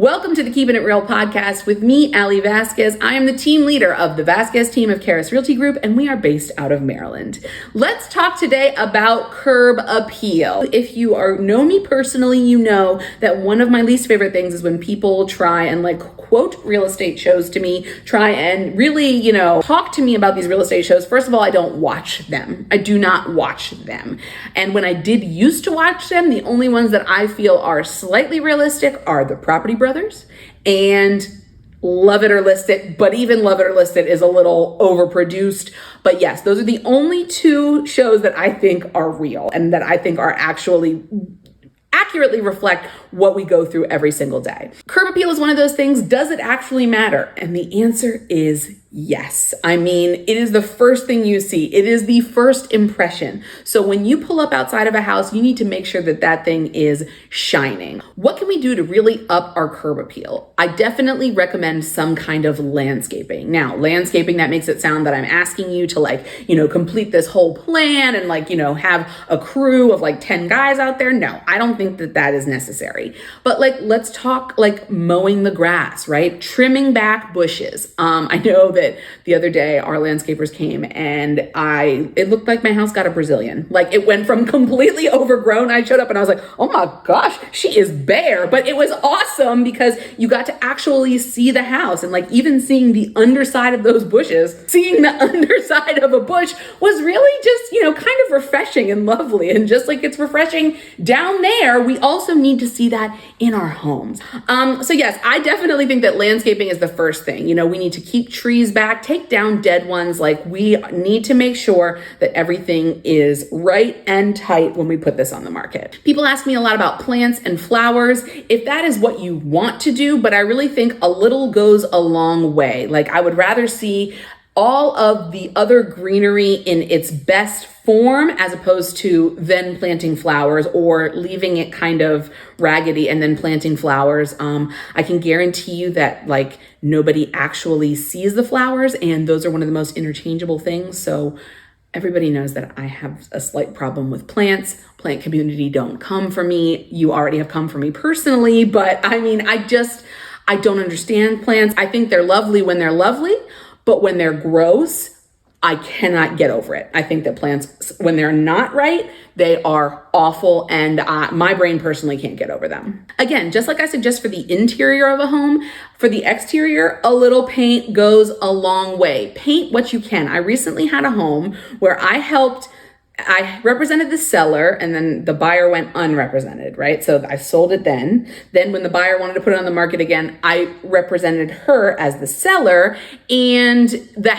Welcome to the Keeping It Real podcast with me, Allie Vasquez. I am the team leader of the Vasquez team of Karis Realty Group, and we are based out of Maryland. Let's talk today about curb appeal. If you know me personally, you know that one of my least favorite things is when people try and quote real estate shows to me, try and really, talk to me about these real estate shows. First of all, I don't watch them. I do not watch them. And when I did used to watch them, the only ones that I feel are slightly realistic are the Property Brothers and Love It or List It, but even Love It or List It is a little overproduced. But yes, those are the only two shows that I think are real and that I think are actually accurately reflect what we go through every single day. Curb appeal is one of those things. Does it actually matter? And the answer is yes. I mean, it is the first thing you see. It is the first impression. So when you pull up outside of a house, you need to make sure that that thing is shining. What can we do to really up our curb appeal? I definitely recommend some kind of landscaping. Now, landscaping, that makes it sound that I'm asking you to complete this whole plan and have a crew of 10 guys out there. No, I don't think that that is necessary. But let's talk mowing the grass, right? Trimming back bushes. I know that the other day our landscapers came and it looked like my house got a Brazilian. It went from completely overgrown. I showed up and I was like, oh my gosh, she is bare. But it was awesome because you got to actually see the house and even seeing the underside of those bushes, seeing the underside of a bush was really just, kind of refreshing and lovely. And just like it's refreshing down there, we also need to see that in our homes. So yes, I definitely think that landscaping is the first thing. We need to keep trees back, take down dead ones. We need to make sure that everything is right and tight when we put this on the market. People ask me a lot about plants and flowers. If that is what you want to do, but I really think a little goes a long way. I would rather see all of the other greenery in its best form as opposed to then planting flowers or leaving it kind of raggedy and then planting flowers. I can guarantee you that nobody actually sees the flowers, and those are one of the most interchangeable things. So everybody knows that I have a slight problem with plants. Plant community don't come for me. You already have come for me personally, but I don't understand plants. I think they're lovely when they're lovely, but when they're gross, I cannot get over it. I think that plants, when they're not right, they are awful, and my brain personally can't get over them. Again, just like I suggest for the interior of a home, for the exterior, a little paint goes a long way. Paint what you can. I recently had a home where I represented the seller and then the buyer went unrepresented, right? So I sold it then. Then when the buyer wanted to put it on the market again, I represented her as the seller, and the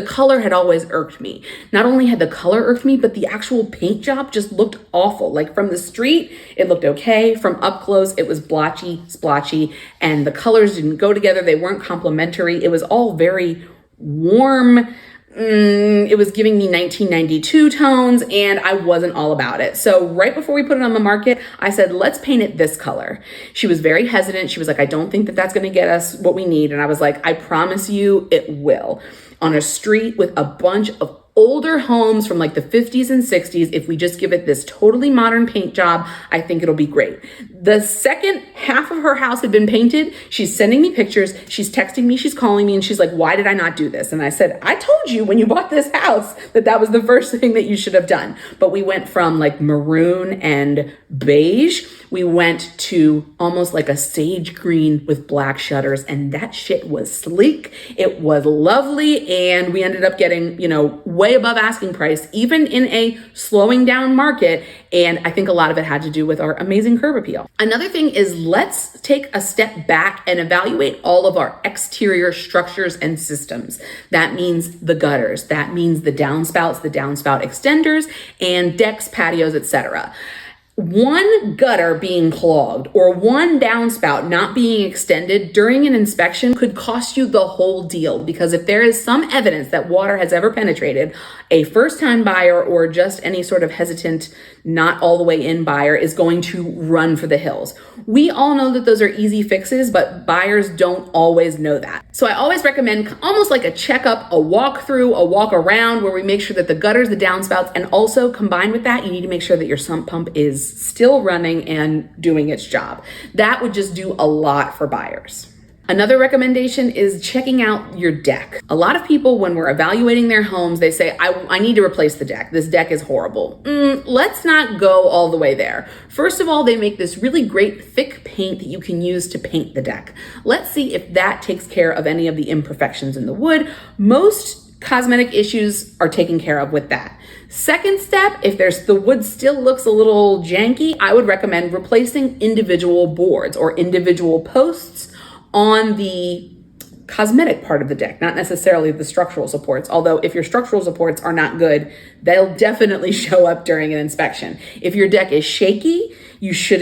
color had always irked me. Not only had the color irked me, but the actual paint job just looked awful. From the street, it looked okay. From up close, it was blotchy, splotchy, and the colors didn't go together. They weren't complementary. It was all very warm. It was giving me 1992 tones, and I wasn't all about it. So right before we put it on the market, I said, let's paint it this color. She was very hesitant. She was like, I don't think that that's going to get us what we need. And I was like, I promise you it will. On a street with a bunch of older homes from the 50s and 60s, if we just give it this totally modern paint job, I think it'll be great. The second half of her house had been painted. She's sending me pictures. She's texting me. She's calling me. And she's like, why did I not do this? And I said, I told you when you bought this house that was the first thing that you should have done. But we went from maroon and beige. We went to almost a sage green with black shutters. And that shit was sleek. It was lovely. And we ended up getting, way above asking price, even in a slowing down market. And I think a lot of it had to do with our amazing curb appeal. Another thing is, let's take a step back and evaluate all of our exterior structures and systems. That means the gutters, that means the downspouts, the downspout extenders, and decks, patios, etc. One gutter being clogged or one downspout not being extended during an inspection could cost you the whole deal, because if there is some evidence that water has ever penetrated, a first-time buyer or just any sort of hesitant, not all the way in buyer is going to run for the hills. We all know that those are easy fixes, but buyers don't always know that. So I always recommend almost like a checkup, a walkthrough, a walk around, where we make sure that the gutters, the downspouts, and also combined with that, you need to make sure that your sump pump is is still running and doing its job. That would just do a lot for buyers. Another recommendation is checking out your deck. A lot of people, when we're evaluating their homes, they say, I need to replace the deck. This deck is horrible. Let's not go all the way there. First of all, they make this really great thick paint that you can use to paint the deck. Let's see if that takes care of any of the imperfections in the wood. Most cosmetic issues are taken care of with that. Second step, if the wood still looks a little janky, I would recommend replacing individual boards or individual posts on the cosmetic part of the deck, not necessarily the structural supports. Although if your structural supports are not good, they'll definitely show up during an inspection. If your deck is shaky, you should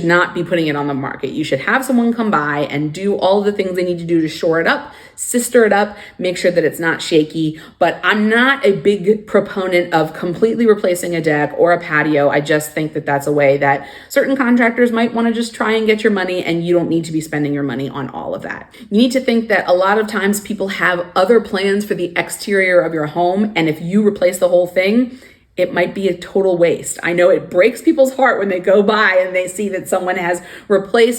not be putting it on the market. You should have someone come by and do all the things they need to do to shore it up, sister it up, make sure that it's not shaky. But I'm not a big proponent of completely replacing a deck or a patio. I just think that that's a way that certain contractors might want to just try and get your money, and you don't need to be spending your money on all of that. You need to think that a lot of times people have other plans for the exterior of your home, and if you replace the whole thing, it might be a total waste. I know it breaks people's heart when they go by and they see that someone has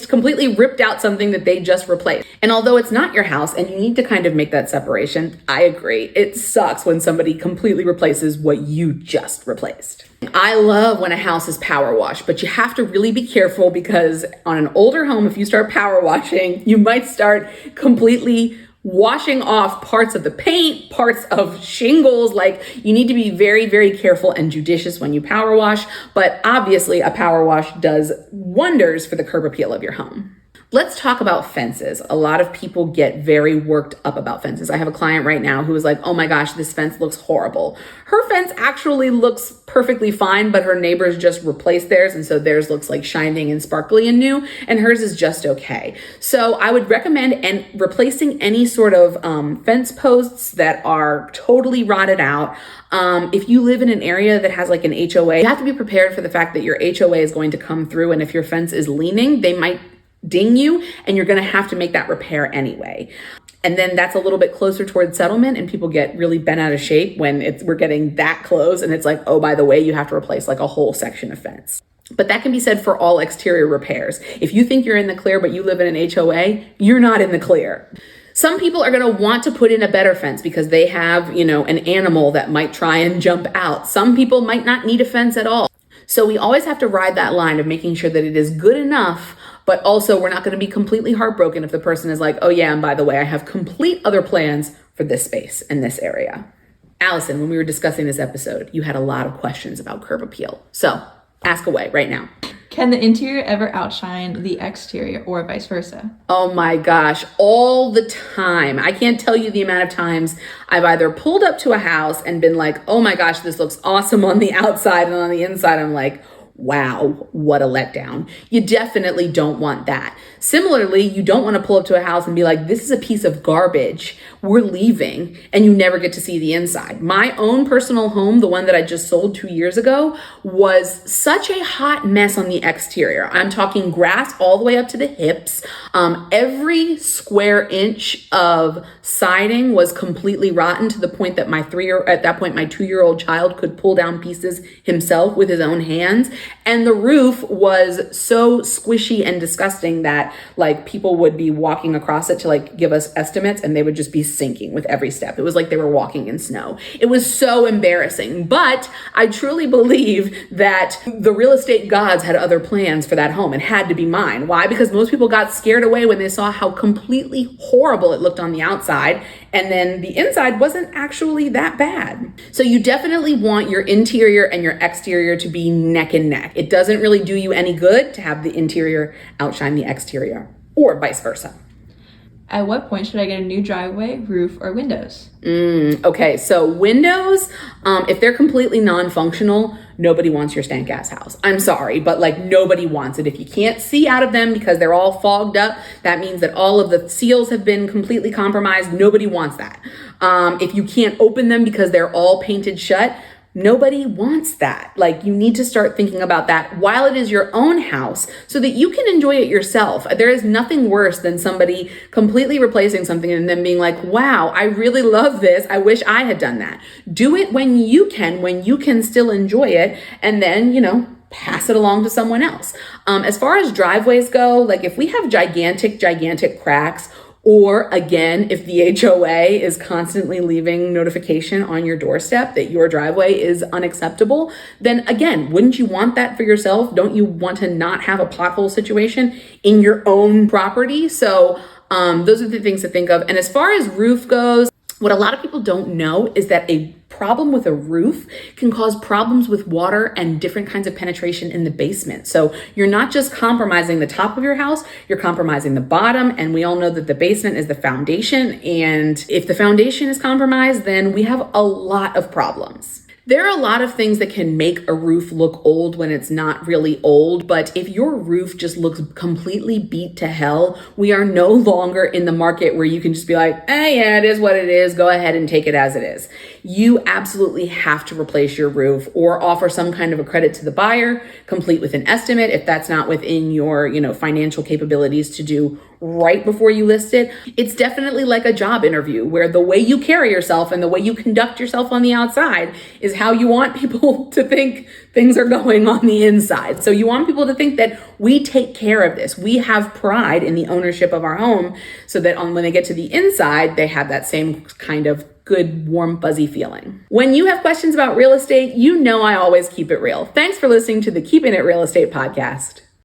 completely ripped out something that they just replaced. And although it's not your house and you need to kind of make that separation, I agree. It sucks when somebody completely replaces what you just replaced. I love when a house is power washed, but you have to really be careful because on an older home, if you start power washing, you might start completely washing off parts of the paint, parts of shingles. Like, you need to be very, very careful and judicious when you power wash, but obviously a power wash does wonders for the curb appeal of your home. Let's talk about fences. A lot of people get very worked up about fences. I have a client right now who is like, oh my gosh, this fence looks horrible. Her fence actually looks perfectly fine, but her neighbors just replaced theirs, and so theirs looks like shining and sparkly and new, and hers is just okay. So I would recommend replacing any sort of fence posts that are totally rotted out. If you live in an area that has like an HOA, you have to be prepared for the fact that your HOA is going to come through, and if your fence is leaning, they might ding you, and you're going to have to make that repair anyway. And then that's a little bit closer towards settlement, and people get really bent out of shape when we're getting that close, and it's like, oh, by the way, you have to replace like a whole section of fence. But that can be said for all exterior repairs. If you think you're in the clear, but you live in an HOA, you're not in the clear. Some people are going to want to put in a better fence because they have, an animal that might try and jump out. Some people might not need a fence at all. So we always have to ride that line of making sure that it is good enough, but also we're not going to be completely heartbroken if the person is like, oh yeah, and by the way, I have complete other plans for this space and this area. Allison, when we were discussing this episode, you had a lot of questions about curb appeal. So ask away right now. Can the interior ever outshine the exterior or vice versa? Oh my gosh, all the time. I can't tell you the amount of times I've either pulled up to a house and been like, oh my gosh, this looks awesome on the outside, and on the inside, I'm like, wow, what a letdown. You definitely don't want that. Similarly, you don't want to pull up to a house and be like, this is a piece of garbage, we're leaving, and you never get to see the inside. My own personal home, the one that I just sold 2 years ago, was such a hot mess on the exterior. I'm talking grass all the way up to the hips. Every square inch of siding was completely rotten to the point that my 2-year-old child could pull down pieces himself with his own hands. And the roof was so squishy and disgusting that like people would be walking across it to like give us estimates, and they would just be sinking with every step. It was like they were walking in snow. It was so embarrassing, but I truly believe that the real estate gods had other plans for that home. It had to be mine. Why? Because most people got scared away when they saw how completely horrible it looked on the outside, and then the inside wasn't actually that bad. So you definitely want your interior and your exterior to be neck and neck. It doesn't really do you any good to have the interior outshine the exterior, or vice versa. At what point should I get a new driveway, roof, or windows? Okay, so windows, if they're completely non-functional, nobody wants your stank ass house. I'm sorry, but like nobody wants it. If you can't see out of them because they're all fogged up, that means that all of the seals have been completely compromised. Nobody wants that. If you can't open them because they're all painted shut, nobody wants that. Like, you need to start thinking about that while it is your own house so that you can enjoy it yourself. There is nothing worse than somebody completely replacing something and then being like, wow, I really love this. I wish I had done that. Do it when you can still enjoy it, and then, pass it along to someone else. As far as driveways go, like if we have gigantic cracks, or again, if the HOA is constantly leaving notification on your doorstep that your driveway is unacceptable, then again, wouldn't you want that for yourself? Don't you want to not have a pothole situation in your own property? So those are the things to think of. And as far as roof goes, what a lot of people don't know is that a problem with a roof can cause problems with water and different kinds of penetration in the basement. So you're not just compromising the top of your house, you're compromising the bottom. And we all know that the basement is the foundation. And if the foundation is compromised, then we have a lot of problems. There are a lot of things that can make a roof look old when it's not really old, but if your roof just looks completely beat to hell, we are no longer in the market where you can just be like, yeah, it is what it is. Go ahead and take it as it is. You absolutely have to replace your roof or offer some kind of a credit to the buyer, complete with an estimate if that's not within your, financial capabilities to do right before you list it. It's definitely like a job interview where the way you carry yourself and the way you conduct yourself on the outside is how you want people to think things are going on the inside. So you want people to think that we take care of this. We have pride in the ownership of our home so that when they get to the inside, they have that same kind of good, warm, fuzzy feeling. When you have questions about real estate, I always keep it real. Thanks for listening to the Keeping It Real Estate podcast.